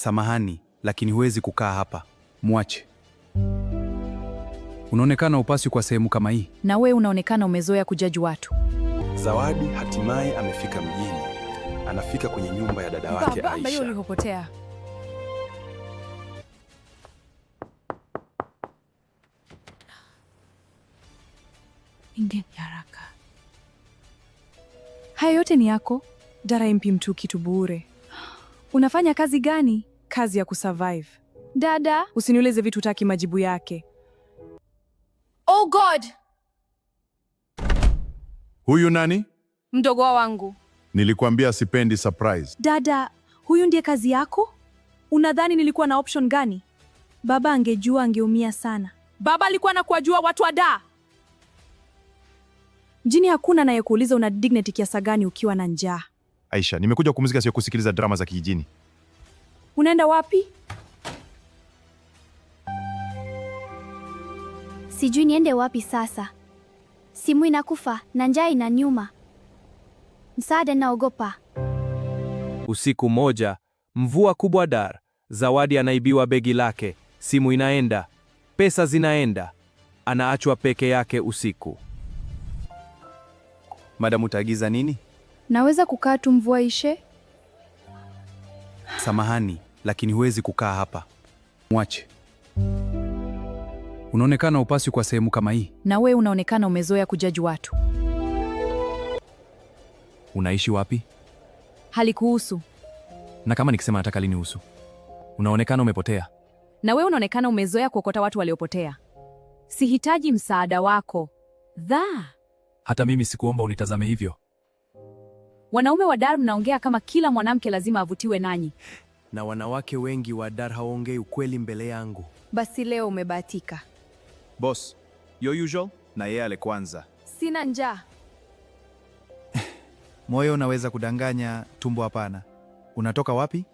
Samahani, lakini huwezi kukaa hapa. Mwache. Unaonekana upasi kwa sehemu kama hii. Na we unaonekana umezoea kujaji watu. Zawadi hatimaye amefika mjini. Anafika kwenye nyumba ya dada wake Aisha. Baba, ulipopotea. Ingeni haraka. Haya yote ni yako? Dara impi mtu kitu bure. Unafanya kazi gani? Kazi ya kusurvive. Dada, usiniulize vitu taki majibu yake. Oh God! Huyu nani? Mdogo wangu. Nilikwambia sipendi surprise. Dada, huyu ndiye kazi yako? Unadhani nilikuwa na option gani? Baba angejua angeumia sana. Baba alikuwa anakuwajua watu wa da. Mjini hakuna anayekuuliza una dignity kiasi gani ukiwa na njaa. Aisha, nimekuja kupumzika, sio kusikiliza drama za kijijini. Unaenda wapi? Sijui niende wapi sasa. Simu inakufa na njaa inaniuma. Msaada naogopa. Usiku moja, mvua kubwa Dar. Zawadi anaibiwa begi lake, simu inaenda, pesa zinaenda. Anaachwa peke yake usiku. Madam, utaagiza nini? Naweza kukaa tu mvua ishe? Samahani, lakini huwezi kukaa hapa. Mwache. Unaonekana upasi kwa sehemu kama hii. Na we unaonekana umezoea kujaji watu. Unaishi wapi? Halikuhusu. Na kama nikisema nataka linihusu? Unaonekana umepotea. Na we unaonekana umezoea kuokota watu waliopotea. Sihitaji msaada wako. Hata mimi sikuomba unitazame hivyo. Wanaume wa Dar mnaongea kama kila mwanamke lazima avutiwe nanyi. Na wanawake wengi wa Dar hawaongei ukweli mbele yangu. Basi leo umebahatika. Boss, your usual na yeye ale kwanza. Sina njaa. Moyo unaweza kudanganya, tumbo hapana. Unatoka wapi?